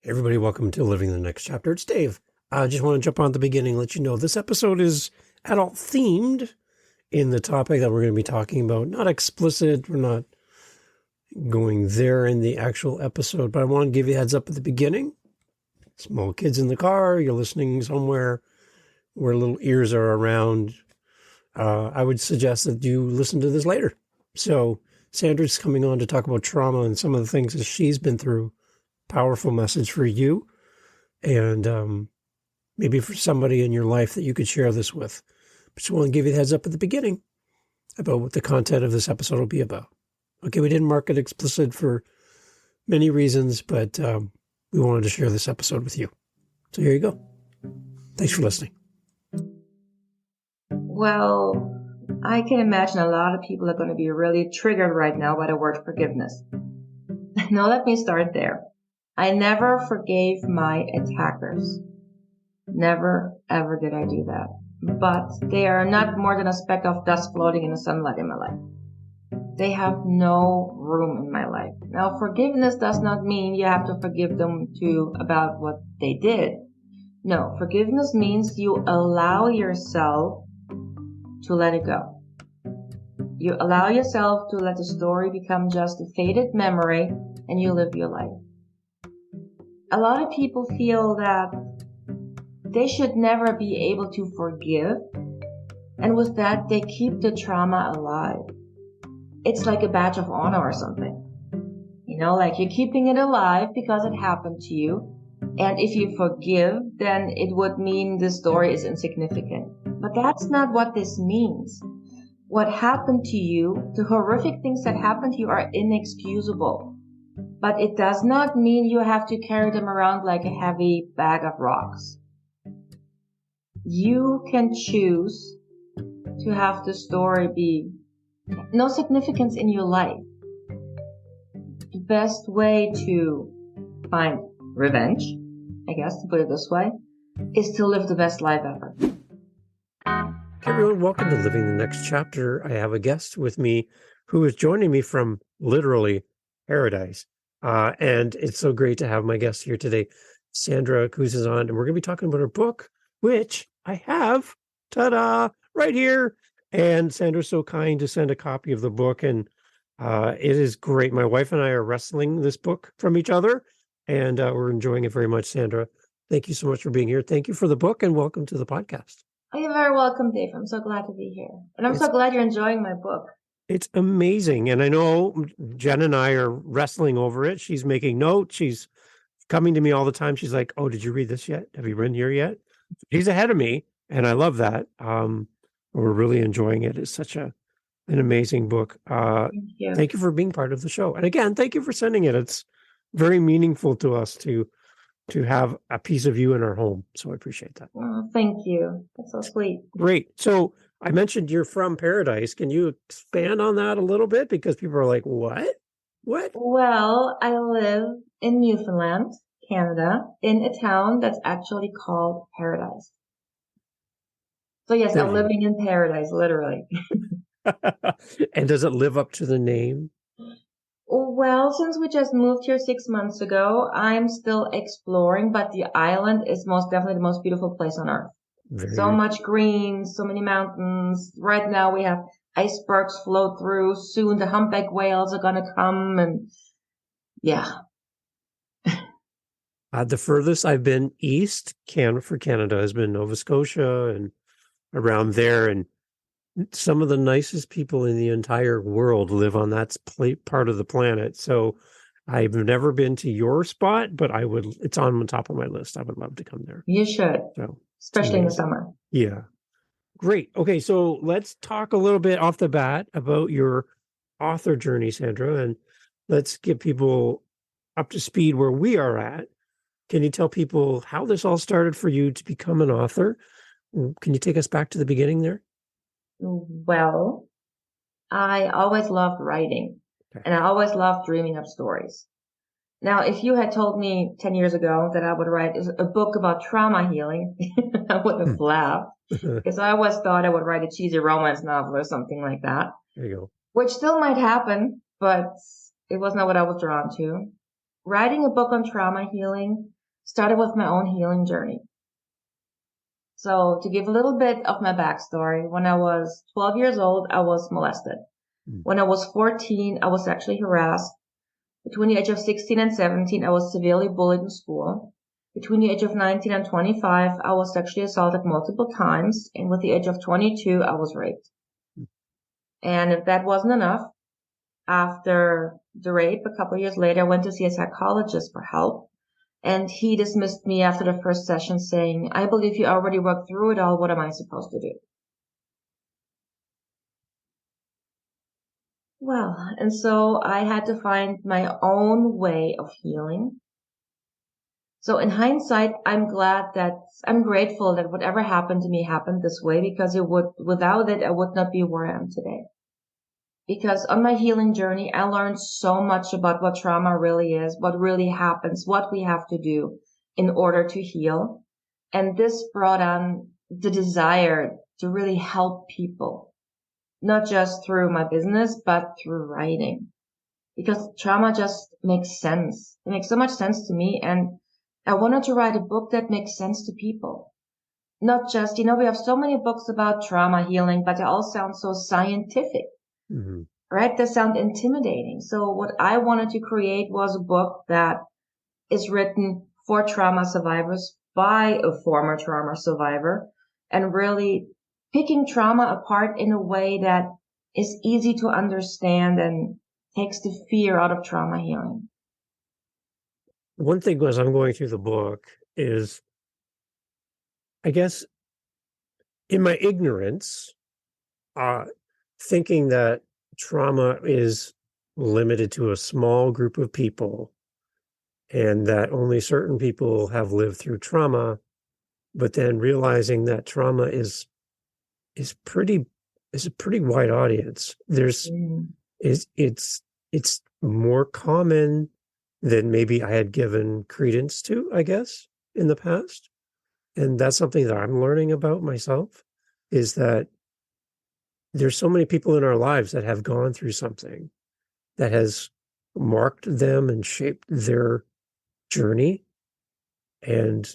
Hey everybody, welcome to Living the Next Chapter. It's Dave. I just want to jump on at the beginning, let you know this episode is adult themed in the topic that we're going to be talking about. Not explicit, we're not going there in the actual episode, but I want to give you a heads up at the beginning. Small kids in the car, you're listening somewhere where little ears are around. I would suggest that you listen to this later. So Sandra's coming on to talk about trauma and some of the things that she's been through. Powerful message for you, and maybe for somebody in your life that you could share this with. Just want to give you the heads up at the beginning about what the content of this episode will be about. Okay, we didn't mark it explicit for many reasons, but we wanted to share this episode with you. So here you go. Thanks for listening. Well, I can imagine a lot of people are going to be really triggered right now by the word forgiveness. Now let me start there. I never forgave my attackers. Never, ever did I do that. But they are not more than a speck of dust floating in the sunlight in my life. They have no room in my life. Now, forgiveness does not mean you have to forgive them about what they did. No, forgiveness means you allow yourself to let it go. You allow yourself to let the story become just a faded memory and you live your life. A lot of people feel that they should never be able to forgive, and with that, they keep the trauma alive. It's like a badge of honor or something. You know, like you're keeping it alive because it happened to you, and if you forgive, then it would mean the story is insignificant. But that's not what this means. What happened to you, the horrific things that happened to you are inexcusable. But it does not mean you have to carry them around like a heavy bag of rocks. You can choose to have the story be no significance in your life. The best way to find revenge, I guess, to put it this way, is to live the best life ever. Hey everyone, welcome to Living the Next Chapter. I have a guest with me who is joining me from literally paradise. And it's so great to have my guest here today. Sandra Cooze is on, and we're going to be talking about her book, which I have, ta-da, right here. And Sandra's so kind to send a copy of the book, and it is great. My wife and I are wrestling this book from each other, and we're enjoying it very much. Sandra, thank you so much for being here. Thank you for the book, and welcome to the podcast. Oh, you're very welcome, Dave. I'm so glad to be here. And I'm so glad you're enjoying my book. It's amazing. And I know Jen and I are wrestling over it. She's making notes. She's coming to me all the time. She's like, oh, did you read this yet? Have you written here yet? She's ahead of me. And I love that. We're really enjoying it. It's such an amazing book. Thank you for being part of the show. And again, thank you for sending it. It's very meaningful to us to have a piece of you in our home. So I appreciate that. Oh, thank you. That's so sweet. Great. So I mentioned you're from Paradise. Can you expand on that a little bit? Because people are like, what? What? Well, I live in Newfoundland, Canada, in a town that's actually called Paradise. So yes, I'm living in paradise, literally. And does it live up to the name? Well, since we just moved here 6 months ago, I'm still exploring, but the island is most definitely the most beautiful place on earth. So much green, so many mountains. Right now we have icebergs float through. Soon the humpback whales are going to come, and yeah. The furthest I've been east for Canada has been Nova Scotia and around there. And some of the nicest people in the entire world live on that part of the planet. So I've never been to your spot, but it's on the top of my list. I would love to come there. You should. So, especially in the summer. Yeah. Great. Okay. So let's talk a little bit off the bat about your author journey, Sandra, and let's get people up to speed where we are at. Can you tell people how this all started for you to become an author? Can you take us back to the beginning there? Well, I always loved writing, and I always loved dreaming up stories. Now, if you had told me 10 years ago that I would write a book about trauma healing, I would have laughed, because I always thought I would write a cheesy romance novel or something like that. There you go. Which still might happen, but it was not what I was drawn to. Writing a book on trauma healing started with my own healing journey. So to give a little bit of my backstory, when I was 12 years old, I was molested. When I was 14, I was sexually harassed. Between the age of 16 and 17, I was severely bullied in school. Between the age of 19 and 25, I was sexually assaulted multiple times. And with the age of 22, I was raped. And if that wasn't enough, after the rape, a couple of years later, I went to see a psychologist for help. And he dismissed me after the first session saying, I believe you already worked through it all. What am I supposed to do? Well, and so I had to find my own way of healing. So in hindsight, I'm grateful that whatever happened to me happened this way, because without it, I would not be where I am today. Because on my healing journey, I learned so much about what trauma really is, what really happens, what we have to do in order to heal. And this brought on the desire to really help people, not just through my business, but through writing. Because trauma just makes sense. It makes so much sense to me. And I wanted to write a book that makes sense to people. Not just, we have so many books about trauma healing, but they all sound so scientific. Mm-hmm. Right? They sound intimidating. So what I wanted to create was a book that is written for trauma survivors by a former trauma survivor, and really picking trauma apart in a way that is easy to understand and takes the fear out of trauma healing. One thing as I'm going through the book is, I guess, in my ignorance, thinking that trauma is limited to a small group of people and that only certain people have lived through trauma, but then realizing that trauma is a pretty wide audience. It's more common than maybe I had given credence to, I guess, in the past. And that's something that I'm learning about myself, is that there's so many people in our lives that have gone through something that has marked them and shaped their journey. And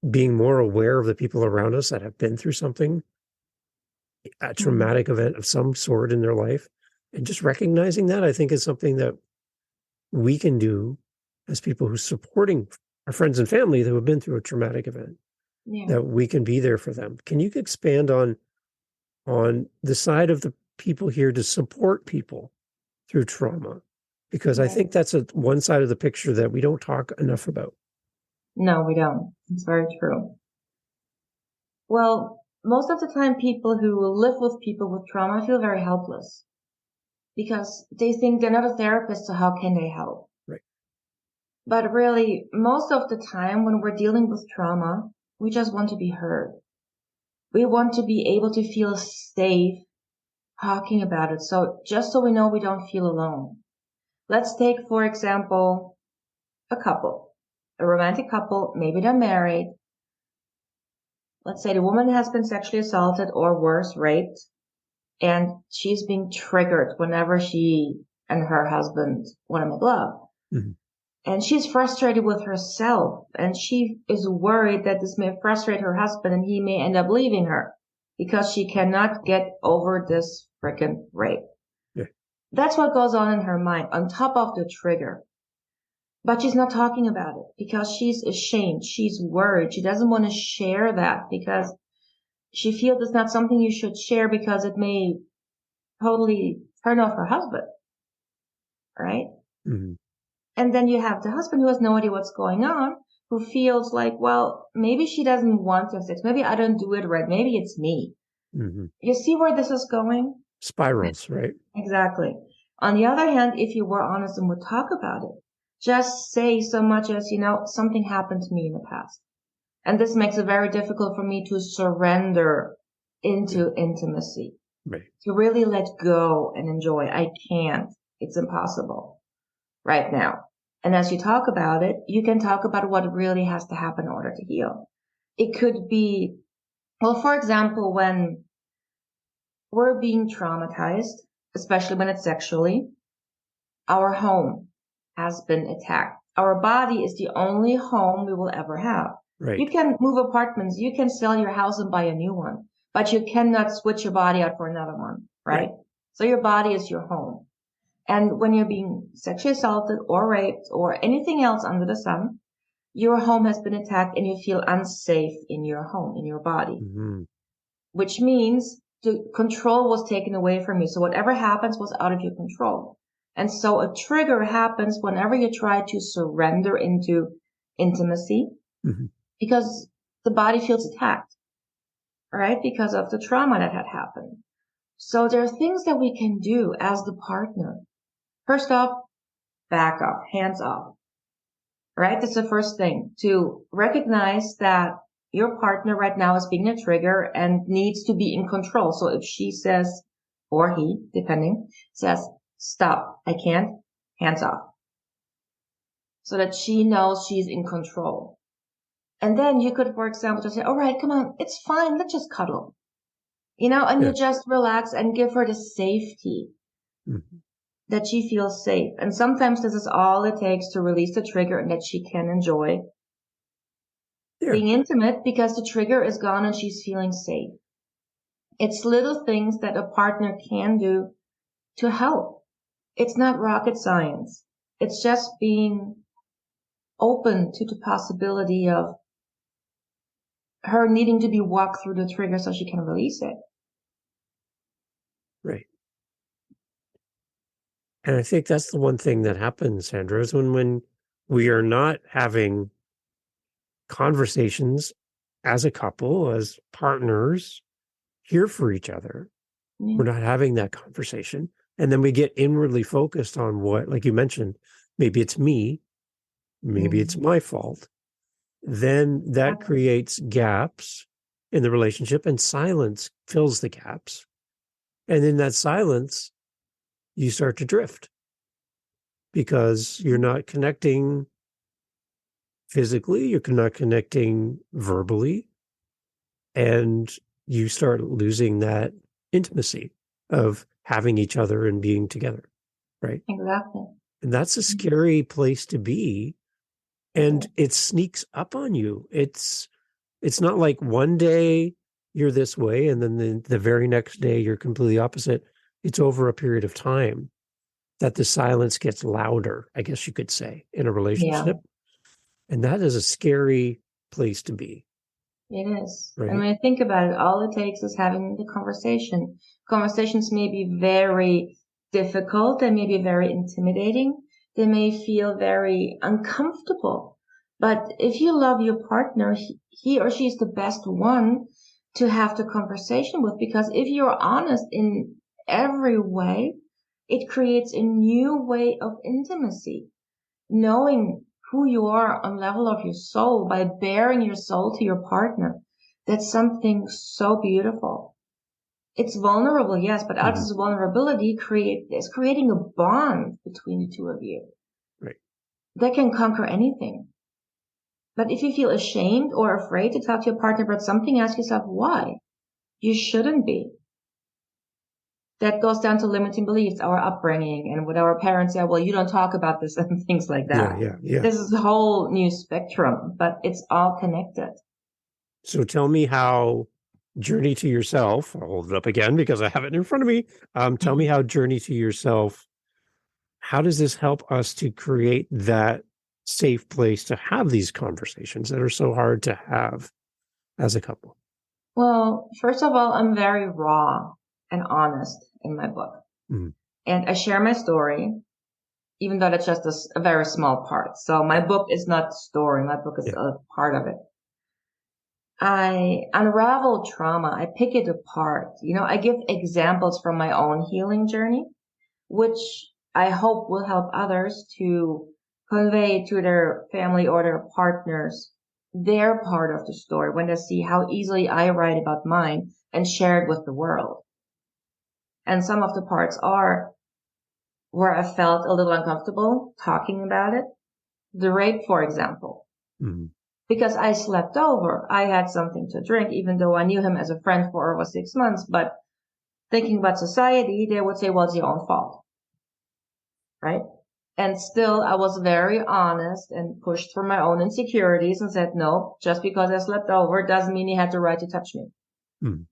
being more aware of the people around us that have been through something, a traumatic event of some sort in their life, and just recognizing that, I think, is something that we can do as people who are supporting our friends and family that have been through a traumatic event, that we can be there for them. Can you expand on the side of the people here to support people through trauma? Because I think that's one side of the picture that we don't talk enough about. No, we don't. It's very true. Well, most of the time, people who live with people with trauma feel very helpless because they think they're not a therapist, so how can they help? Right. But really, most of the time when we're dealing with trauma, we just want to be heard. We want to be able to feel safe talking about it. So just so we know we don't feel alone. Let's take, for example, a romantic couple, maybe they're married. Let's say the woman has been sexually assaulted or worse, raped, and she's being triggered whenever she and her husband want to make love. Mm-hmm. And she's frustrated with herself, and she is worried that this may frustrate her husband and he may end up leaving her because she cannot get over this frickin' rape. Yeah. That's what goes on in her mind on top of the trigger. But she's not talking about it because she's ashamed. She's worried. She doesn't want to share that because she feels it's not something you should share because it may totally turn off her husband. Right? Mm-hmm. And then you have the husband who has no idea what's going on, who feels like, well, maybe she doesn't want to have sex. Maybe I don't do it right. Maybe it's me. Mm-hmm. You see where this is going? Spirals, right? Exactly. On the other hand, if you were honest and would talk about it, just say so much as, something happened to me in the past. And this makes it very difficult for me to surrender into intimacy. Right. To really let go and enjoy. I can't. It's impossible right now. And as you talk about it, you can talk about what really has to happen in order to heal. It could be, well, for example, when we're being traumatized, especially when it's sexually, our home has been attacked. Our body is the only home we will ever have. Right. You can move apartments, you can sell your house and buy a new one, but you cannot switch your body out for another one, right? So your body is your home. And when you're being sexually assaulted or raped or anything else under the sun, your home has been attacked and you feel unsafe in your home, in your body, which means the control was taken away from you. So whatever happens was out of your control. And so a trigger happens whenever you try to surrender into intimacy because the body feels attacked, right? Because of the trauma that had happened. So there are things that we can do as the partner. First off, back off, hands off, right? That's the first thing, to recognize that your partner right now is being a trigger and needs to be in control. So if she says, or he, depending, says, stop, I can't, hands off. So that she knows she's in control. And then you could, for example, just say, all right, come on, it's fine, let's just cuddle. And you just relax and give her the safety that she feels safe. And sometimes this is all it takes to release the trigger and that she can enjoy being intimate because the trigger is gone and she's feeling safe. It's little things that a partner can do to help. It's not rocket science. It's just being open to the possibility of her needing to be walked through the trigger so she can release it. Right. And I think that's the one thing that happens, Sandra, is when we are not having conversations as a couple, as partners, here for each other. We're not having that conversation. And then we get inwardly focused on what, like you mentioned, maybe it's me, maybe it's my fault. Then that creates gaps in the relationship and silence fills the gaps. And in that silence, you start to drift because you're not connecting physically, you're not connecting verbally, and you start losing that intimacy of having each other and being together, right? Exactly. And that's a scary place to be, and it sneaks up on you. It's not like one day you're this way and then the very next day you're completely opposite. It's over a period of time that the silence gets louder, I guess you could say, in a relationship. And that is a scary place to be. It is. Right? And when I think about it, all it takes is having the conversation. Conversations may be very difficult. They may be very intimidating. They may feel very uncomfortable. But if you love your partner, he or she is the best one to have the conversation with, because if you're honest in every way, it creates a new way of intimacy. Knowing who you are on level of your soul by bearing your soul to your partner. That's something so beautiful. It's vulnerable, yes, but out of this vulnerability is creating a bond between the two of you. Right. That can conquer anything. But if you feel ashamed or afraid to talk to your partner about something, ask yourself why. You shouldn't be. That goes down to limiting beliefs, our upbringing, and what our parents say, well, you don't talk about this and things like that. Yeah. This is a whole new spectrum, but it's all connected. So tell me how Journey to Yourself, I'll hold it up again because I have it in front of me. Tell me how Journey to Yourself, how does this help us to create that safe place to have these conversations that are so hard to have as a couple? Well, first of all, I'm very raw and honest in my book. And I share my story, even though that's just a very small part. So my book is not the story. My book is a part of it. I unravel trauma. I pick it apart. I give examples from my own healing journey, which I hope will help others to convey to their family or their partners their part of the story when they see how easily I write about mine and share it with the world. And some of the parts are where I felt a little uncomfortable talking about it. The rape, for example. Because I slept over. I had something to drink, even though I knew him as a friend for over 6 months. But thinking about society, they would say, well, it's your own fault. Right? And still, I was very honest and pushed through my own insecurities and said, no, just because I slept over doesn't mean you had the right to touch me.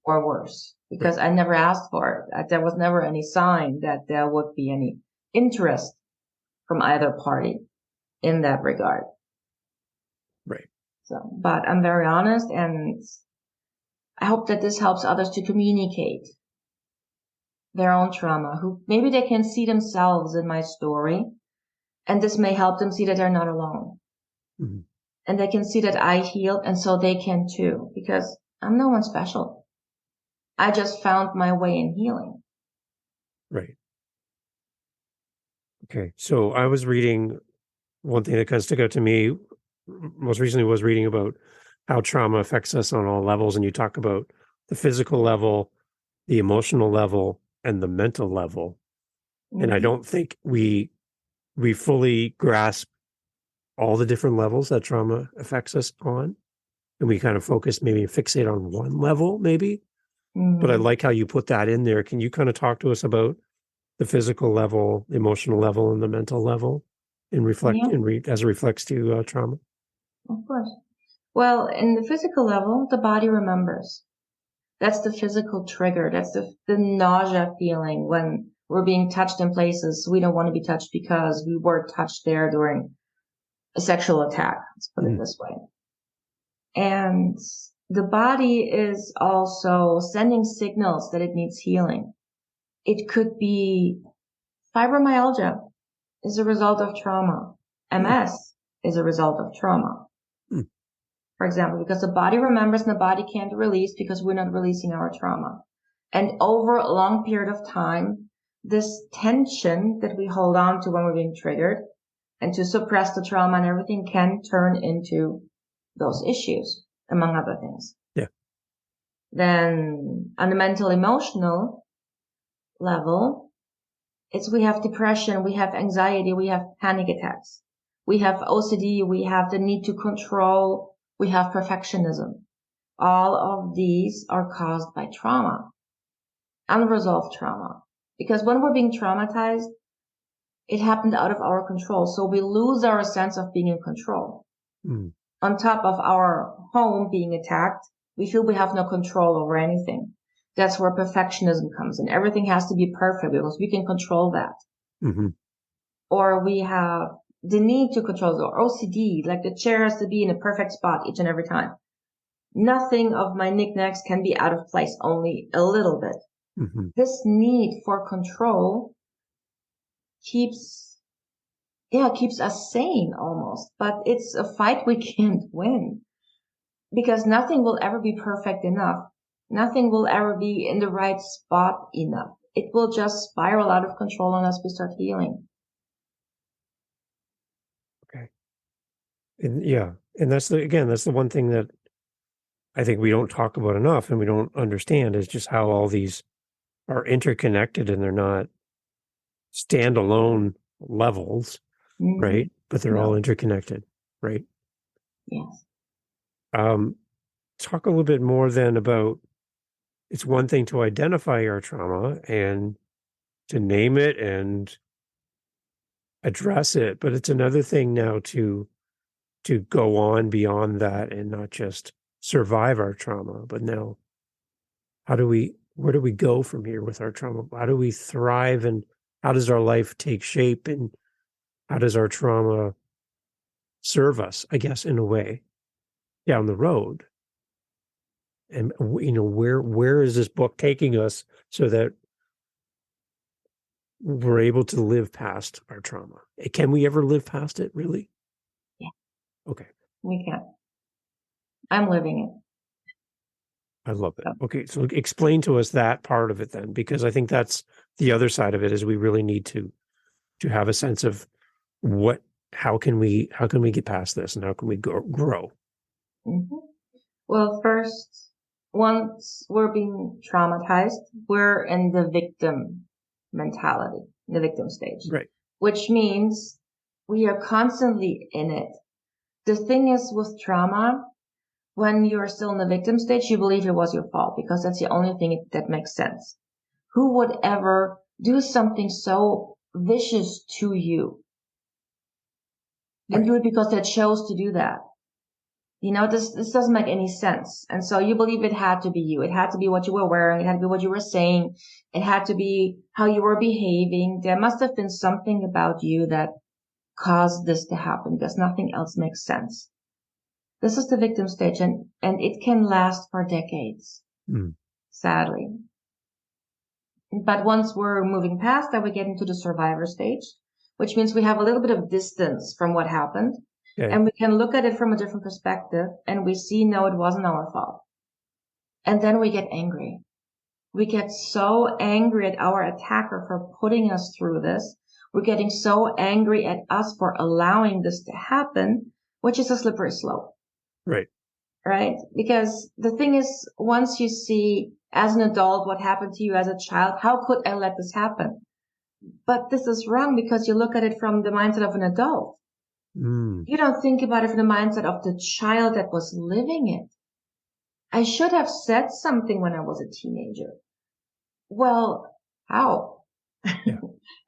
Or worse, because I never asked for it. There was never any sign that there would be any interest from either party in that regard. Right. So, but I'm very honest, and I hope that this helps others to communicate their own trauma, who maybe they can see themselves in my story, and this may help them see that they're not alone. Mm-hmm. And they can see that I healed, and so they can too, because I'm no one special. I just found my way in healing. Right. Okay. So I was reading, one thing that kind of stuck out to me most recently was reading about how trauma affects us on all levels. And you talk about the physical level, the emotional level, and the mental level. Mm-hmm. And I don't think we fully grasp all the different levels that trauma affects us on. And we kind of focus, maybe fixate on one level, maybe. Mm-hmm. But I like how you put that in there. Can you kind of talk to us about the physical level, the emotional level, and the mental level, and reflect as it reflects to trauma? Of course. Well, in the physical level, the body remembers. That's the physical trigger. That's the nausea feeling when we're being touched in places we don't want to be touched because we were touched there during a sexual attack. Let's put it this way. And the body is also sending signals that it needs healing. It could be fibromyalgia is a result of trauma. MS is a result of trauma. For example, because the body remembers and the body can't release because we're not releasing our trauma. And over a long period of time, this tension that we hold on to when we're being triggered and to suppress the trauma and everything can turn into those issues, among other things. Yeah. Then on the mental emotional level, we have depression, we have anxiety, we have panic attacks, we have OCD, we have the need to control, we have perfectionism. All of these are caused by trauma, unresolved trauma. Because when we're being traumatized, it happened out of our control. So we lose our sense of being in control. On top of our home being attacked, we feel we have no control over anything. That's where perfectionism comes in. Everything has to be perfect because we can control that. Mm-hmm. Or we have the need to control, or OCD, like the chair has to be in a perfect spot each and every time. Nothing of my knickknacks can be out of place, only a little bit. Mm-hmm. This need for control keeps us sane almost, but it's a fight we can't win because nothing will ever be perfect enough. Nothing will ever be in the right spot enough. It will just spiral out of control unless we start healing. Okay. And that's the one thing that I think we don't talk about enough and we don't understand is just how all these are interconnected and they're not standalone levels, right? But they're all interconnected, right? Yes. Talk a little bit more then about, it's one thing to identify our trauma and to name it and address it, but it's another thing now to go on beyond that and not just survive our trauma, but now where do we go from here with our trauma? How do we thrive, and how does our life take shape, and how does our trauma serve us, I guess, in a way down the road? And, where is this book taking us so that we're able to live past our trauma? Can we ever live past it, really? Yeah. Okay. We can. I'm living it. I love it. Okay. So explain to us that part of it then, because I think that's the other side of it is we really need to have a sense of how can we get past this and how can we grow? Mm-hmm. Well, first, once we're being traumatized, we're in the victim mentality, the victim stage. Right. Which means we are constantly in it. The thing is with trauma, when you're still in the victim stage, you believe it was your fault because that's the only thing that makes sense. Who would ever do something so vicious to you and do it because they chose to do that. This doesn't make any sense. And so you believe it had to be you. It had to be what you were wearing. It had to be what you were saying. It had to be how you were behaving. There must have been something about you that caused this to happen because nothing else makes sense. This is the victim stage, and it can last for decades, sadly. But once we're moving past that, we get into the survivor stage, which means we have a little bit of distance from what happened. Okay. And we can look at it from a different perspective, and we see, no, it wasn't our fault. And then we get angry. We get so angry at our attacker for putting us through this. We're getting so angry at us for allowing this to happen, which is a slippery slope. Right? Because the thing is, once you see as an adult what happened to you as a child, how could I let this happen? But this is wrong because you look at it from the mindset of an adult. You don't think about it from the mindset of the child that was living it. I should have said something when I was a teenager. Well, how? Yeah.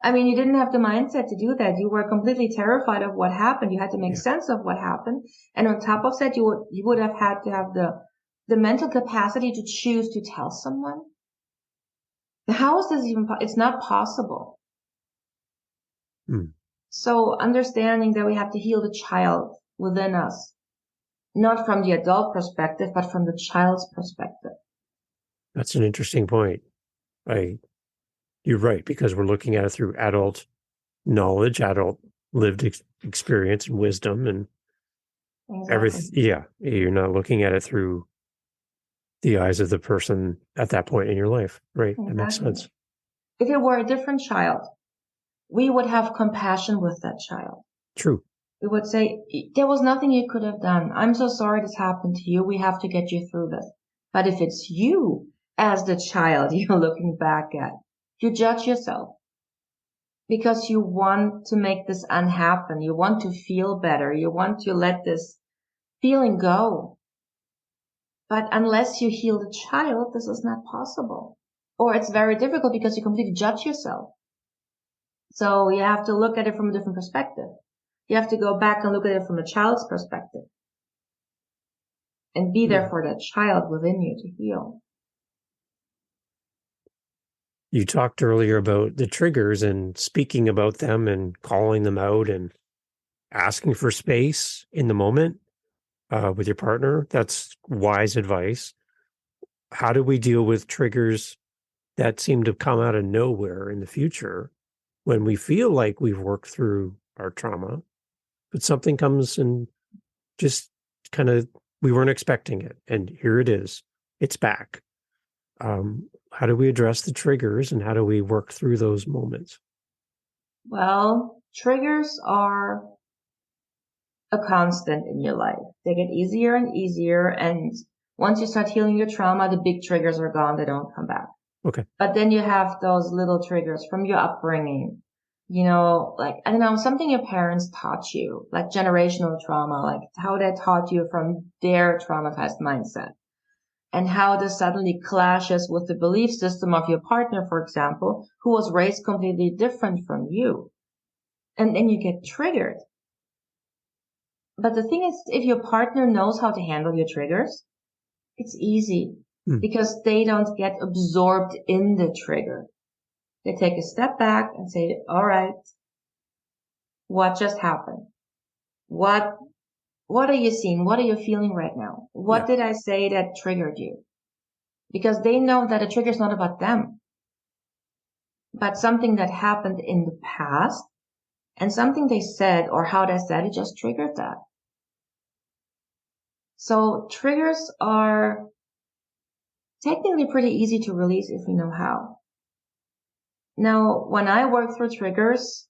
I mean, you didn't have the mindset to do that. You were completely terrified of what happened. You had to make sense of what happened. And on top of that, you would have had to have the mental capacity to choose to tell someone. How is this even it's not possible. So understanding that we have to heal the child within us, not from the adult perspective, but from the child's perspective. That's an interesting point. You're right, because we're looking at it through adult knowledge, adult lived experience and wisdom and everything. Yeah. You're not looking at it through the eyes of the person at that point in your life. Right. Exactly. That makes sense. If it were a different child, we would have compassion with that child. True. We would say, there was nothing you could have done. I'm so sorry this happened to you. We have to get you through this. But if it's you as the child you're looking back at, you judge yourself because you want to make this unhappen. You want to feel better. You want to let this feeling go. But unless you heal the child, this is not possible. Or it's very difficult because you completely judge yourself. So you have to look at it from a different perspective. You have to go back and look at it from a child's perspective and be there for that child within you to heal. You talked earlier about the triggers and speaking about them and calling them out and asking for space in the moment with your partner. That's wise advice. How do we deal with triggers that seem to come out of nowhere in the future when we feel like we've worked through our trauma, but something comes and just kind of, we weren't expecting it, and here it is. It's back. How do we address the triggers and how do we work through those moments? Well, triggers are a constant in your life. They get easier and easier. And once you start healing your trauma, the big triggers are gone. They don't come back. Okay. But then you have those little triggers from your upbringing. Like, I don't know, something your parents taught you, like generational trauma, like how they taught you from their traumatized mindset. And how this suddenly clashes with the belief system of your partner, for example, who was raised completely different from you. And then you get triggered. But the thing is, if your partner knows how to handle your triggers, it's easy because they don't get absorbed in the trigger. They take a step back and say, all right, what just happened? What are you seeing? What are you feeling right now? What did I say that triggered you? Because they know that a trigger is not about them, but something that happened in the past and something they said or how they said it just triggered that. So triggers are technically pretty easy to release if you know how. Now, when I work through triggers,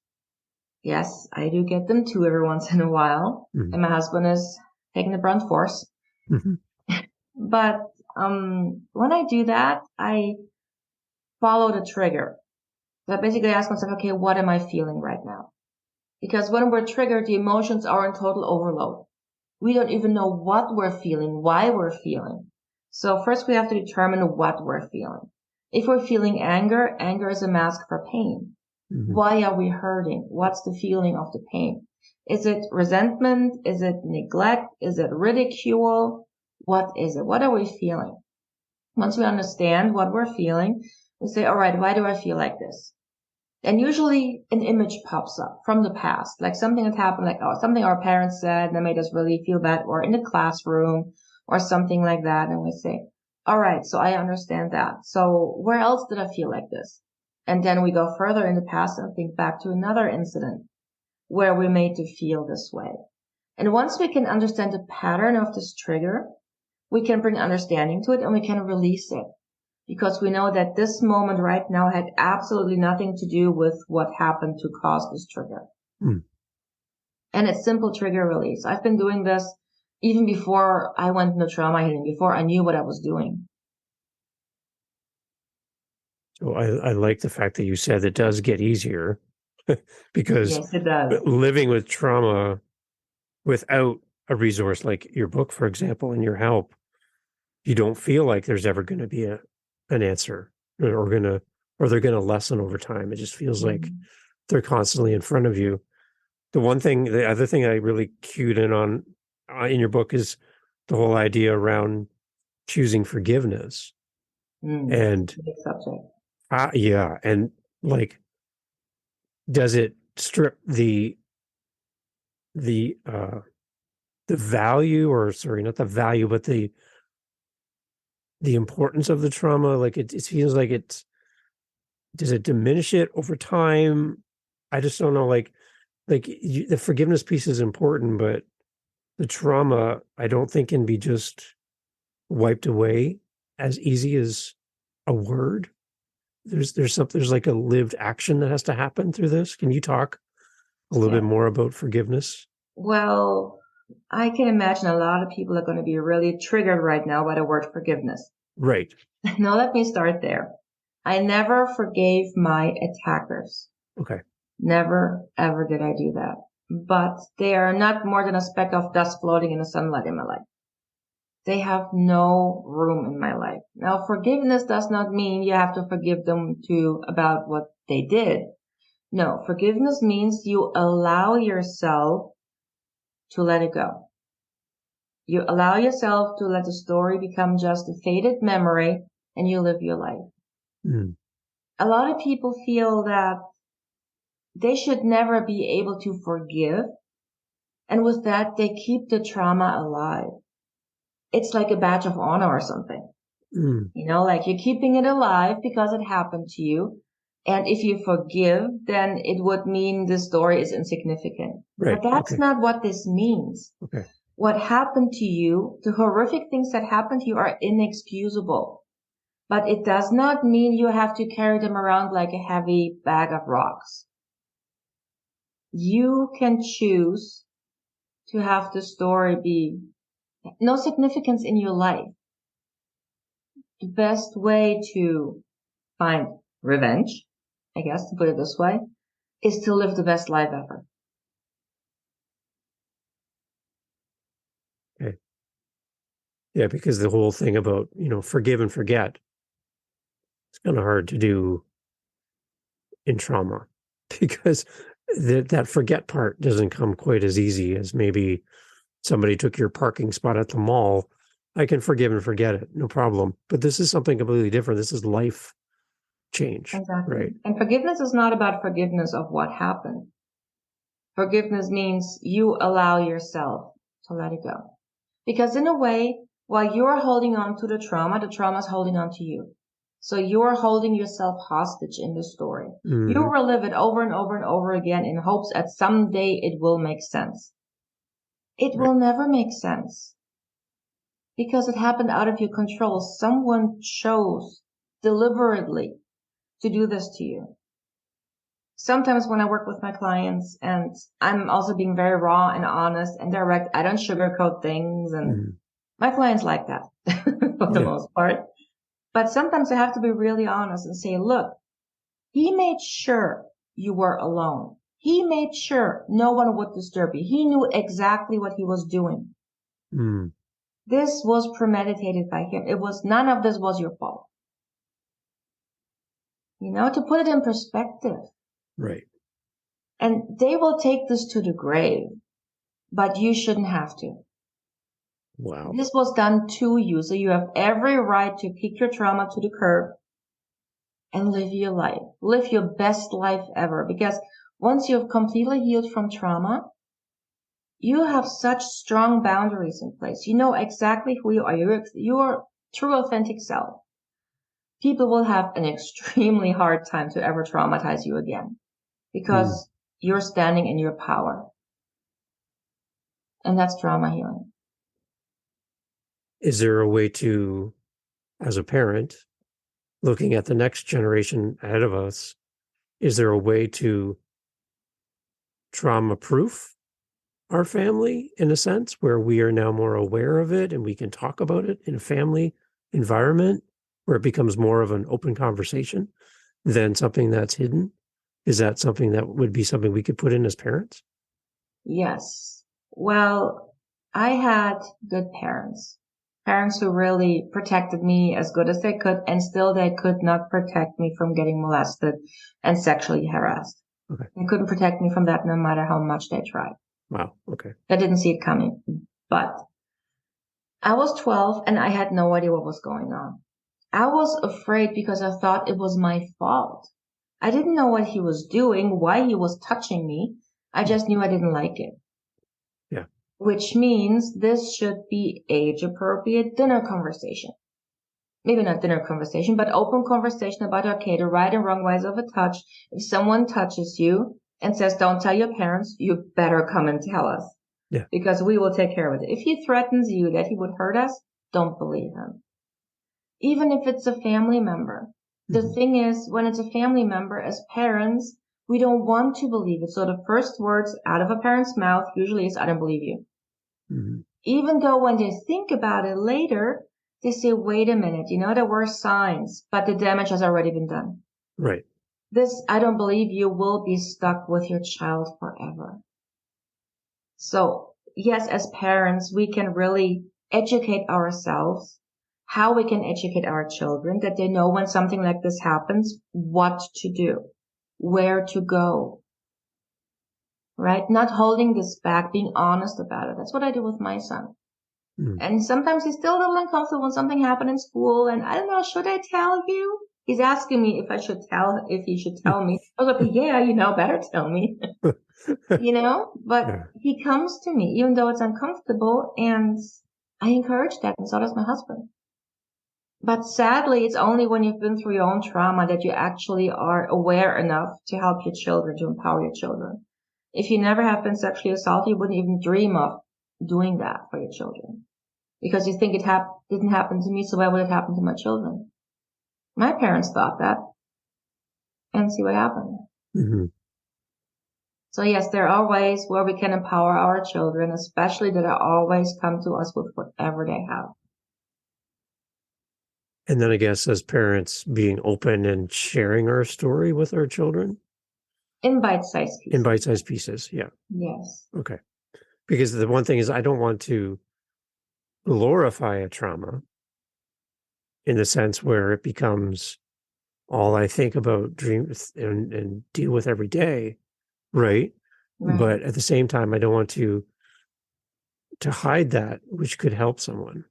yes, I do get them too every once in a while. And my husband is taking the brunt force. But when I do that, I follow the trigger. So I basically ask myself, okay, what am I feeling right now? Because when we're triggered, the emotions are in total overload. We don't even know what we're feeling, why we're feeling. So first we have to determine what we're feeling. If we're feeling anger, anger is a mask for pain. Why are we hurting? What's the feeling of the pain? Is it resentment? Is it neglect? Is it ridicule? What is it? What are we feeling? Once we understand what we're feeling, we say, all right, why do I feel like this? And usually an image pops up from the past, like something that happened, like something our parents said that made us really feel bad, or in the classroom or something like that. And we say, all right, so I understand that. So where else did I feel like this? And then we go further in the past and think back to another incident where we made to feel this way. And once we can understand the pattern of this trigger, we can bring understanding to it and we can release it. Because we know that this moment right now had absolutely nothing to do with what happened to cause this trigger. Mm. And it's simple trigger release. I've been doing this even before I went into trauma healing, before I knew what I was doing. So I like the fact that you said it does get easier because Yes, it does. living with trauma without a resource like your book, for example, and your help, you don't feel like there's ever going to be an answer or they're going to lessen over time. It just feels like they're constantly in front of you. The other thing I really cued in on in your book is the whole idea around choosing forgiveness. And big subject. yeah, and like, does it strip the value, or sorry, not the value, but the importance of the trauma? Like it feels like does it diminish it over time? I just don't know. The forgiveness piece is important, but the trauma, I don't think, can be just wiped away as easy as a word. There's like a lived action that has to happen through this. Can you talk a little bit more about forgiveness? Well, I can imagine a lot of people are going to be really triggered right now by the word forgiveness. Right. Now let me start there. I never forgave my attackers. Okay. Never, ever did I do that. But they are not more than a speck of dust floating in the sunlight in my life. They have no room in my life. Now, forgiveness does not mean you have to forgive them about what they did. No, forgiveness means you allow yourself to let it go. You allow yourself to let the story become just a faded memory and you live your life. Mm. A lot of people feel that they should never be able to forgive. And with that, they keep the trauma alive. It's like a badge of honor or something. Mm. You know, like you're keeping it alive because it happened to you. And if you forgive, then it would mean the story is insignificant. Right. But that's not what this means. Okay. What happened to you, the horrific things that happened to you are inexcusable. But it does not mean you have to carry them around like a heavy bag of rocks. You can choose to have the story be no significance in your life. The best way to find revenge, I guess, to put it this way, is to live the best life ever. Okay. Yeah, because the whole thing about, forgive and forget, it's kind of hard to do in trauma because that forget part doesn't come quite as easy as maybe somebody took your parking spot at the mall. I can forgive and forget it, no problem. But this is something completely different. This is life change. Exactly. Right. And forgiveness is not about forgiveness of what happened. Forgiveness means you allow yourself to let it go. Because in a way, while you're holding on to the trauma is holding on to you. So you're holding yourself hostage in the story. Mm-hmm. You relive it over and over and over again in hopes that someday it will make sense. It will never make sense. Because it happened out of your control. Someone chose deliberately to do this to you. Sometimes when I work with my clients, and I'm also being very raw and honest and direct, I don't sugarcoat things, and my clients like that for the most part. But sometimes I have to be really honest and say, look, he made sure you were alone. He made sure no one would disturb you. He knew exactly what he was doing. Mm. This was premeditated by him. None of this was your fault. To put it in perspective. Right. And they will take this to the grave, but you shouldn't have to. Wow. This was done to you, so you have every right to kick your trauma to the curb and live your life. Live your best life ever. Because once you've completely healed from trauma, you have such strong boundaries in place. You know exactly who you are. Your true authentic self. People will have an extremely hard time to ever traumatize you again because you're standing in your power. And that's trauma healing. Is there a way to, as a parent, looking at the next generation ahead of us, is there a way to trauma-proof our family in a sense where we are now more aware of it and we can talk about it in a family environment where it becomes more of an open conversation than something that's hidden? Is that something that would be something we could put in as parents? Yes. Well, I had good parents. Parents who really protected me as good as they could, and still they could not protect me from getting molested and sexually harassed. Okay. They couldn't protect me from that no matter how much they tried. Wow. Okay. I didn't see it coming. But I was 12 and I had no idea what was going on. I was afraid because I thought it was my fault. I didn't know what he was doing, why he was touching me. I just knew I didn't like it. Yeah. Which means this should be age-appropriate dinner conversation. Maybe not dinner conversation, but open conversation about, okay, the right and wrong ways of a touch. If someone touches you and says, don't tell your parents, you better come and tell us. Yeah. Because we will take care of it. If he threatens you that he would hurt us, don't believe him. Even if it's a family member. The thing is, when it's a family member, as parents, we don't want to believe it. So the first words out of a parent's mouth usually is, I don't believe you. Even though when they think about it later, they say, wait a minute, there were signs, but the damage has already been done. Right. This, I don't believe you, will be stuck with your child forever. So yes, as parents, we can really educate ourselves, how we can educate our children, that they know when something like this happens, what to do, where to go, right? Not holding this back, being honest about it. That's what I do with my son. And sometimes he's still a little uncomfortable when something happened in school, and I don't know, should I tell you? He's asking me if he should tell me. I was like, yeah, better tell me. But he comes to me, even though it's uncomfortable, and I encourage that, and so does my husband. But sadly, it's only when you've been through your own trauma that you actually are aware enough to help your children, to empower your children. If you never have been sexually assaulted, you wouldn't even dream of doing that for your children. Because you think it didn't happen to me, so why would it happen to my children? My parents thought that, and see what happened. So yes, there are ways where we can empower our children, especially that always come to us with whatever they have. And then I guess as parents, being open and sharing our story with our children. In bite-sized pieces. In bite-sized pieces, yeah. Yes. Okay. Because the one thing is, I don't want to glorify a trauma in the sense where it becomes all I think about, dream and deal with every day, right? But at the same time, I don't want to hide that, which could help someone.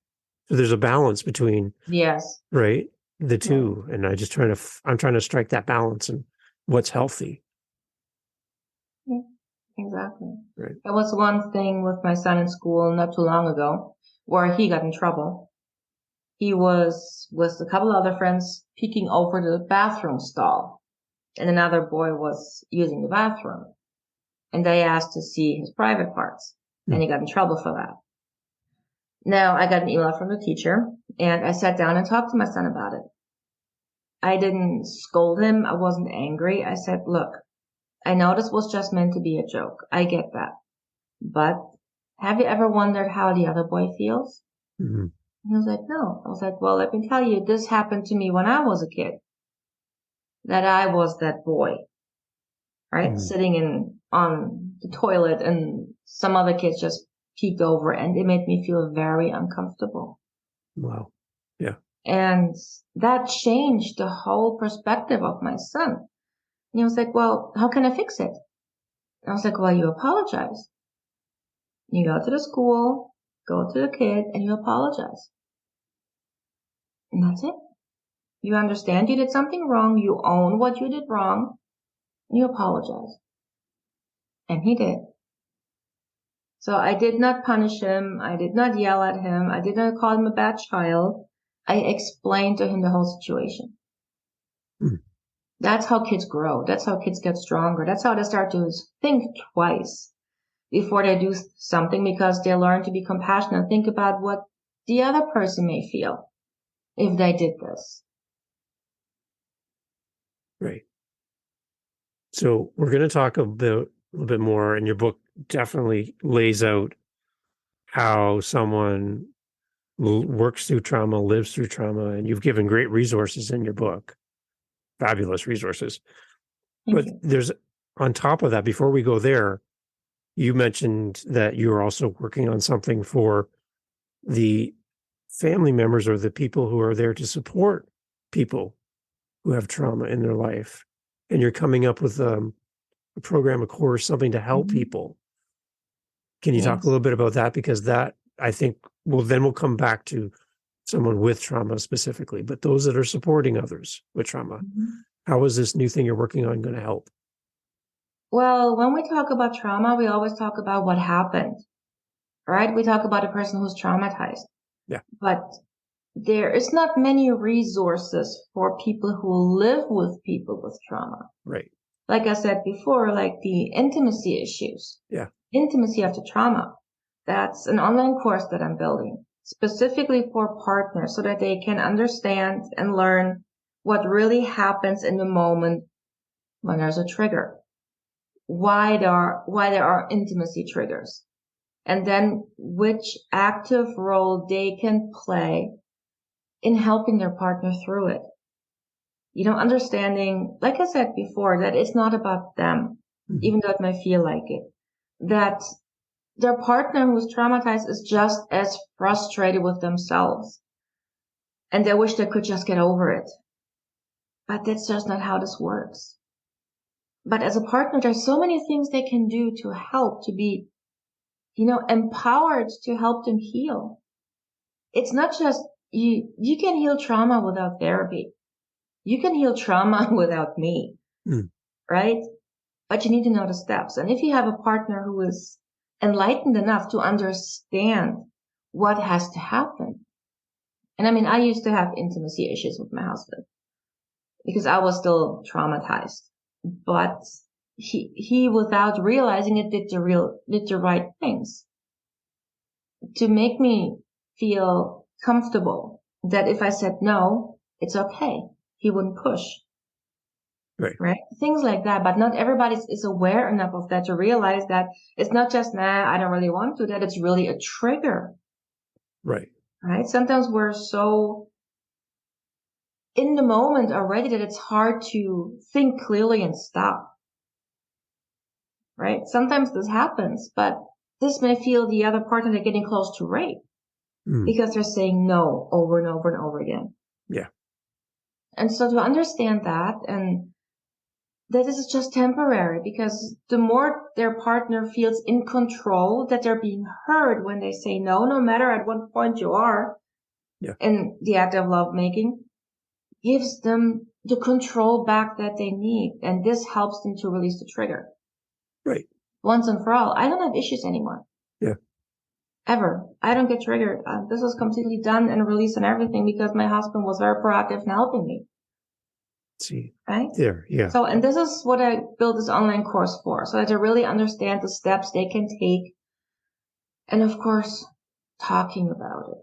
So there's a balance between, right, the two, and I'm trying to strike that balance and what's healthy. Yeah, exactly. Right. There was one thing with my son in school not too long ago where he got in trouble. He was with a couple other friends peeking over the bathroom stall, and another boy was using the bathroom, and they asked to see his private parts, and he got in trouble for that. Now, I got an email from the teacher, and I sat down and talked to my son about it. I didn't scold him. I wasn't angry. I said, look, I know this was just meant to be a joke. I get that. But have you ever wondered how the other boy feels? He was like, no. I was like, well, let me tell you, this happened to me when I was a kid. That I was that boy, right? Sitting on the toilet, and some other kids just peeked over, and it made me feel very uncomfortable. Wow. Yeah. And that changed the whole perspective of my son. And he was like, well, how can I fix it? And I was like, well, you apologize. You go to the school, go to the kid, and you apologize. And that's it. You understand you did something wrong. You own what you did wrong. And you apologize. And he did. So I did not punish him. I did not yell at him. I did not call him a bad child. I explained to him the whole situation. Hmm. That's how kids grow. That's how kids get stronger. That's how they start to think twice before they do something, because they learn to be compassionate. Think about what the other person may feel if they did this. Right. So we're going to talk a little bit more, and your book definitely lays out how someone works through trauma, lives through trauma, and you've given great resources in your book, fabulous resources. But there's, on top of that, before we go there, you mentioned that you're also working on something for the family members or the people who are there to support people who have trauma in their life. And you're coming up with a program, a course, something to help people. Can you talk a little bit about that? Because that, I think, then we'll come back to someone with trauma specifically, but those that are supporting others with trauma. How is this new thing you're working on going to help? Well, when we talk about trauma, we always talk about what happened, right? We talk about a person who's traumatized. Yeah. But there is not many resources for people who live with people with trauma. Right. Like I said before, like the intimacy issues. Yeah. Intimacy after trauma. That's an online course that I'm building specifically for partners so that they can understand and learn what really happens in the moment when there's a trigger. Why there are intimacy triggers. And then which active role they can play in helping their partner through it. You know, understanding, like I said before, that it's not about them, even though it may feel like it, that their partner who's traumatized is just as frustrated with themselves. And they wish they could just get over it. But that's just not how this works. But as a partner, there's so many things they can do to help, to be, you know, empowered to help them heal. It's not just, you can heal trauma without therapy. You can heal trauma without me, right? But you need to know the steps. And if you have a partner who is enlightened enough to understand what has to happen. And I mean, I used to have intimacy issues with my husband because I was still traumatized, but he without realizing it did the right things to make me feel comfortable that if I said no, it's okay. He wouldn't push. Right. Things like that. But not everybody is aware enough of that to realize that it's not just, I don't really want to, that it's really a trigger. Right. Sometimes we're so in the moment already that it's hard to think clearly and stop. Right. Sometimes this happens, but this may feel the other partner they're getting close to rape because they're saying no over and over and over again. Yeah. And so to understand that and that this is just temporary, because the more their partner feels in control, that they're being heard when they say no, no matter at what point you are in the act of lovemaking, gives them the control back that they need. And this helps them to release the trigger. Right. Once and for all. I don't have issues anymore. Yeah. Ever. I don't get triggered. This is completely done and released and everything because my husband was very proactive in helping me. See. Right? There, yeah. So, and this is what I built this online course for, so that they really understand the steps they can take. And of course, talking about it.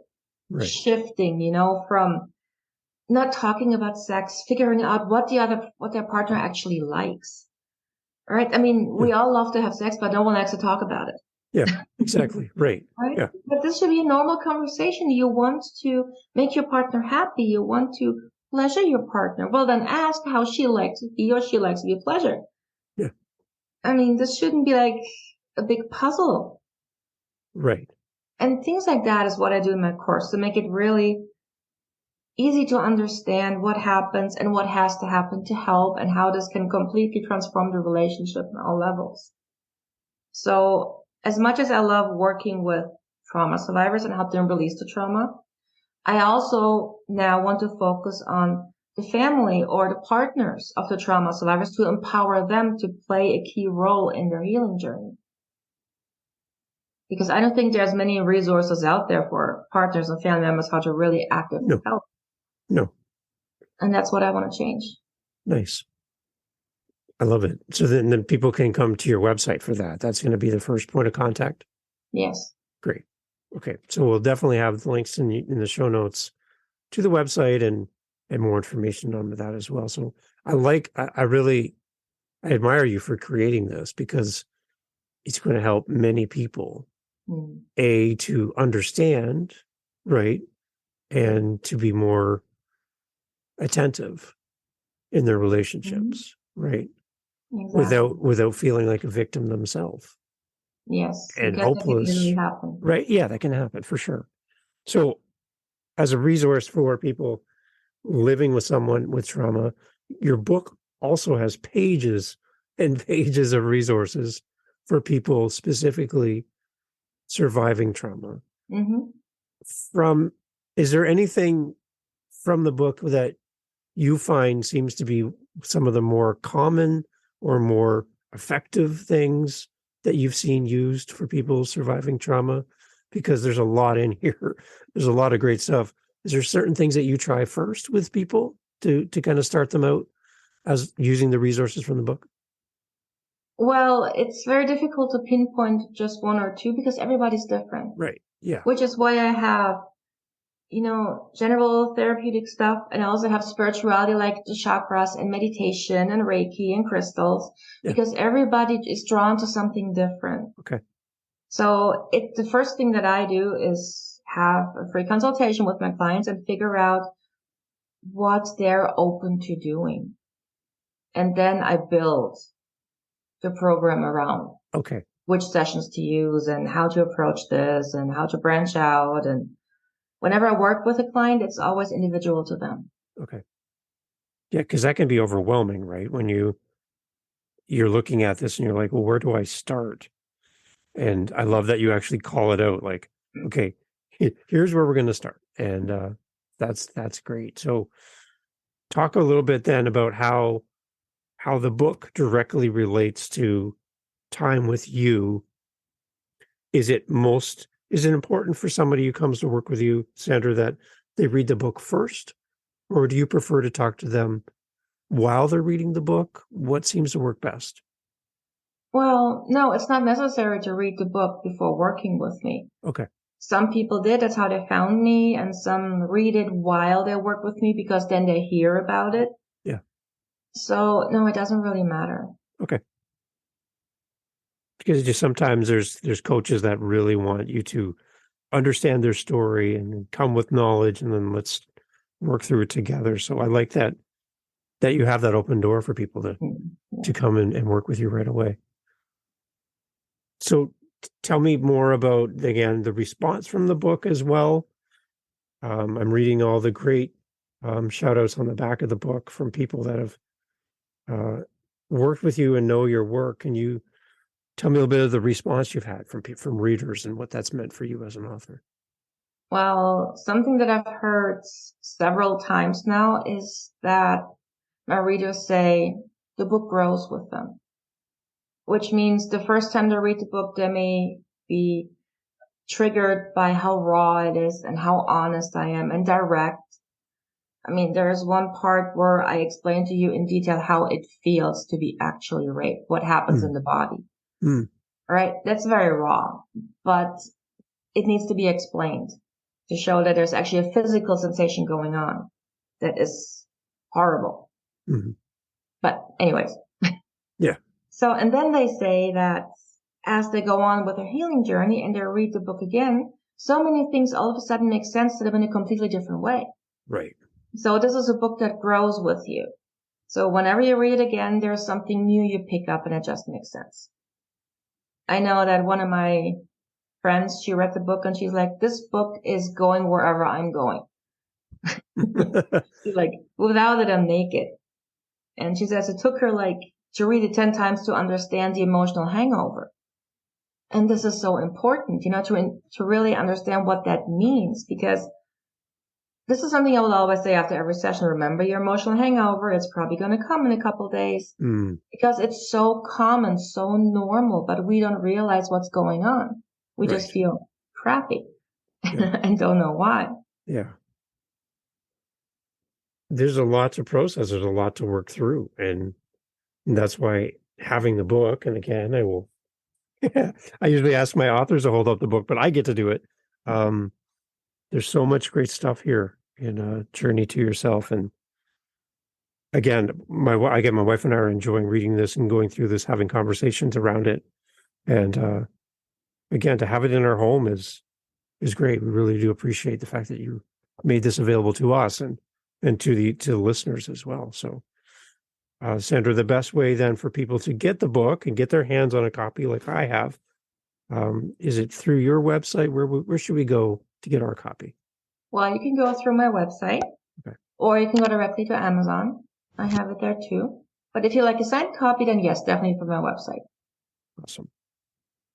Right. Shifting, you know, from not talking about sex, figuring out what their partner actually likes. Right? I mean, we all love to have sex, but no one likes to talk about it. Yeah, exactly. Right. Right? Yeah. But this should be a normal conversation. You want to make your partner happy. You want to pleasure your partner. Well, then ask how he or she likes to be pleasured. Yeah. I mean, this shouldn't be like a big puzzle. Right. And things like that is what I do in my course to make it really easy to understand what happens and what has to happen to help and how this can completely transform the relationship on all levels. So as much as I love working with trauma survivors and help them release the trauma, I also now want to focus on the family or the partners of the trauma survivors to empower them to play a key role in their healing journey. Because I don't think there's many resources out there for partners and family members how to really actively help. No. And that's what I want to change. Nice. I love it. So then people can come to your website for that. That's going to be the first point of contact? Yes. Great. Okay. So we'll definitely have the links in the show notes to the website and more information on that as well. So I admire you for creating this, because it's going to help many people, to understand, right, and to be more attentive in their relationships, right, Exactly. without feeling like a victim themselves. Yes, And because that can hopeless. easily happen. Right? Yeah, that can happen for sure. So, as a resource for people living with someone with trauma, your book also has pages and pages of resources for people specifically surviving trauma. Is there anything from the book that you find seems to be some of the more common or more effective things that you've seen used for people surviving trauma? Because there's a lot in here. There's a lot of great stuff. Is there certain things that you try first with people to kind of start them out as using the resources from the book? Well, it's very difficult to pinpoint just one or two because everybody's different. Right. Yeah. Which is why I have, general therapeutic stuff, and I also have spirituality like the chakras and meditation and Reiki and crystals, because everybody is drawn to something different. Okay. So the first thing that I do is have a free consultation with my clients and figure out what they're open to doing. And then I build the program around which sessions to use and how to approach this and how to branch out. And whenever I work with a client, it's always individual to them. Okay. Yeah, because that can be overwhelming, right? When you're looking at this and you're like, well, where do I start? And I love that you actually call it out, like, okay, here's where we're going to start. And that's great. So talk a little bit then about how the book directly relates to time with you. Is it important for somebody who comes to work with you, Sandra, that they read the book first? Or do you prefer to talk to them while they're reading the book? What seems to work best? Well, no, it's not necessary to read the book before working with me. Okay. Some people did. That's how they found me. And some read it while they work with me because then they hear about it. Yeah. So, no, it doesn't really matter. Okay. Because just sometimes there's coaches that really want you to understand their story and come with knowledge, and then let's work through it together. So I like that you have that open door for people to come and work with you right away. So tell me more about, again, the response from the book as well. I'm reading all the great shout outs on the back of the book from people that have worked with you and know your work. Can you tell me a little bit of the response you've had from readers and what that's meant for you as an author? Well, something that I've heard several times now is that my readers say the book grows with them, which means the first time they read the book, they may be triggered by how raw it is and how honest I am and direct. I mean, there's one part where I explain to you in detail how it feels to be actually raped, what happens in the body. Right? That's very raw, but it needs to be explained to show that there's actually a physical sensation going on that is horrible. But anyways. Yeah. So, and then they say that as they go on with their healing journey and they read the book again, so many things all of a sudden make sense to them in a completely different way. Right. So this is a book that grows with you. So whenever you read it again, there's something new you pick up and it just makes sense. I know that one of my friends, she read the book and she's like, this book is going wherever I'm going. She's like, without it, I'm naked. And she says it took her to read it 10 times to understand the emotional hangover. And this is so important, to really understand what that means, because this is something I will always say after every session. Remember your emotional hangover. It's probably going to come in a couple of days because it's so common, so normal, but we don't realize what's going on. We just feel crappy and don't know why. Yeah. There's a lot to process. There's a lot to work through. And that's why having the book, and again, I usually ask my authors to hold up the book, but I get to do it. There's so much great stuff here in Journey to Yourself. And again, my wife and I are enjoying reading this and going through this, having conversations around it. And again, to have it in our home is great. We really do appreciate the fact that you made this available to us and to the listeners as well. So, Sandra, the best way then for people to get the book and get their hands on a copy like I have, is it through your website? Where should we go to get our copy? Well, you can go through my website, or you can go directly to Amazon. I have it there too. But if you like a signed copy, then yes, definitely from my website. Awesome.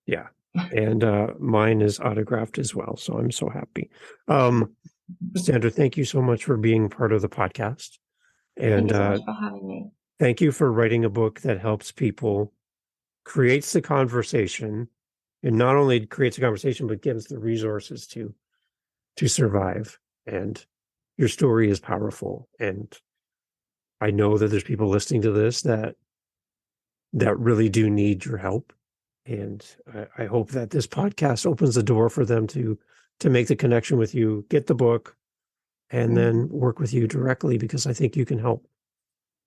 Yeah. And mine is autographed as well. So I'm so happy. Sandra, thank you so much for being part of the podcast. And thank you so much for having me. Thank you for writing a book that helps people, creates the conversation, and not only creates a conversation, but gives the resources to survive. And your story is powerful. And I know that there's people listening to this that really do need your help. And I hope that this podcast opens the door for them to make the connection with you, get the book, and then work with you directly, because I think you can help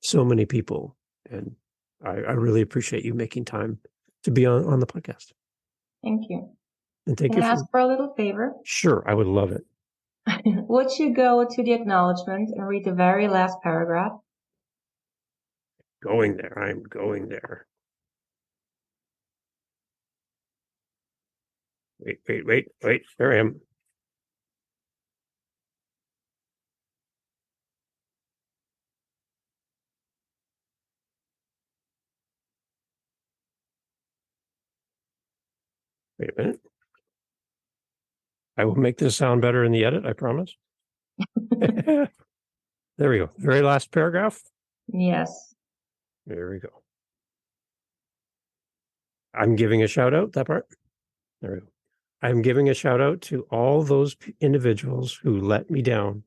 so many people. And I really appreciate you making time to be on the podcast. Thank you. And thank Can you. I ask for a little favor? Sure, I would love it. Would you go to the acknowledgement and read the very last paragraph? Going there. I'm going there. Wait. There I am. Wait a minute. I will make this sound better in the edit, I promise. There we go. Very last paragraph. Yes. There we go. I'm giving a shout out, that part. There we go. I'm giving a shout out to all those individuals who let me down,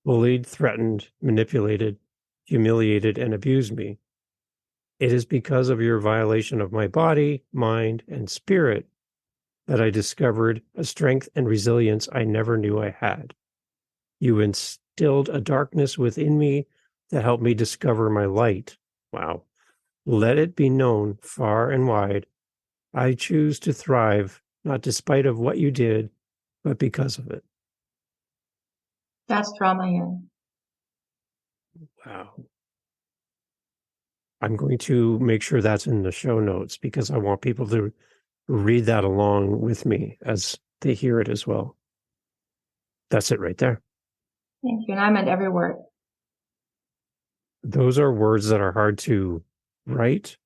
bullied, threatened, manipulated, humiliated, and abused me. It is because of your violation of my body, mind, and spirit that I discovered a strength and resilience I never knew I had. You instilled a darkness within me that helped me discover my light. Wow. Let it be known far and wide. I choose to thrive, not despite of what you did, but because of it. That's trauma healing. Wow. I'm going to make sure that's in the show notes, because I want people to read that along with me as they hear it as well. That's it right there. Thank you. And I meant every word. Those are words that are hard to write,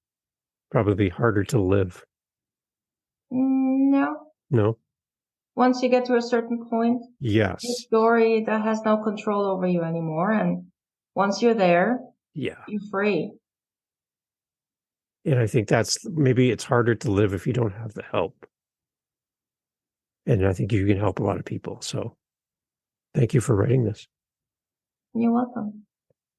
probably harder to live. No. Once you get to a certain point, yes, your story that has no control over you anymore. And once you're there, you're free. And I think maybe it's harder to live if you don't have the help. And I think you can help a lot of people. So thank you for writing this. You're welcome.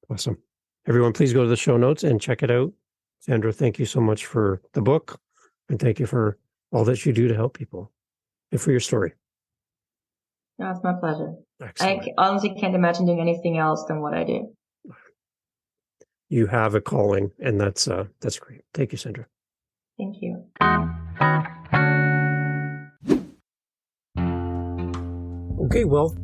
Awesome. Everyone, please go to the show notes and check it out. Sandra, thank you so much for the book. And thank you for all that you do to help people and for your story. No, it's my pleasure. Excellent. I honestly can't imagine doing anything else than what I do. You have a calling, and that's great. Thank you, Sandra. Thank you. Okay, well,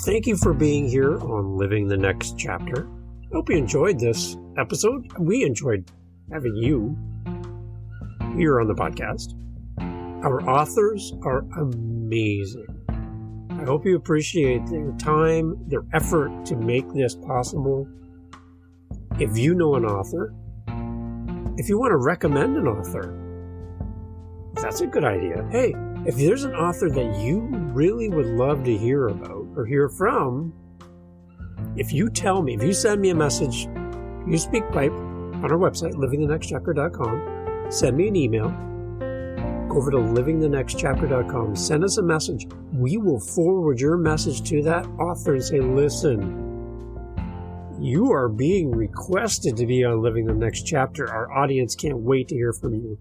thank you for being here on Living the Next Chapter. I hope you enjoyed this episode. We enjoyed having you here on the podcast. Our authors are amazing. I hope you appreciate their time, their effort to make this possible. If you know an author, if you want to recommend an author, That's a good idea. Hey, if there's an author that you really would love to hear about or hear from, if you tell me, if you send me a message, you speak pipe on our website, livingthenextchapter.com, send me an email, go over to livingthenextchapter.com, send us a message. We will forward your message to that author and say, listen, you are being requested to be on Living the Next Chapter. Our audience can't wait to hear from you.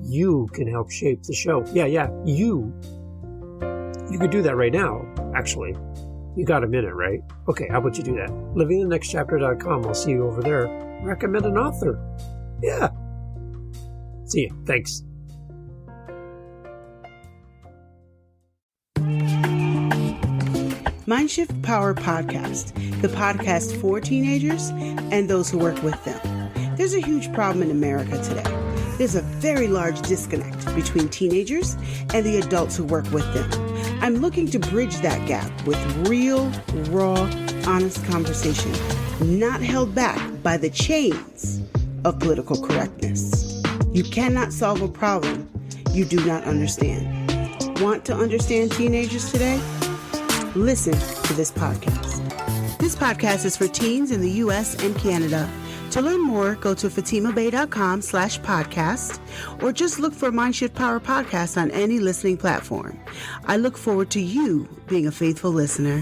You can help shape the show. Yeah, you. You could do that right now, actually. You got a minute, right? Okay, how about you do that? livingthenextchapter.com. I'll see you over there. Recommend an author. Yeah. See you. Thanks. Mindshift Power Podcast, the podcast for teenagers and those who work with them. There's a huge problem in America today. There's a very large disconnect between teenagers and the adults who work with them. I'm looking to bridge that gap with real, raw, honest conversation, not held back by the chains of political correctness. You cannot solve a problem you do not understand. Want to understand teenagers today? Listen to this podcast. This podcast is for teens in the U.S. and Canada. To learn more, go to fatimabay.com/podcast or just look for Mindshift Power Podcast on any listening platform. I look forward to you being a faithful listener.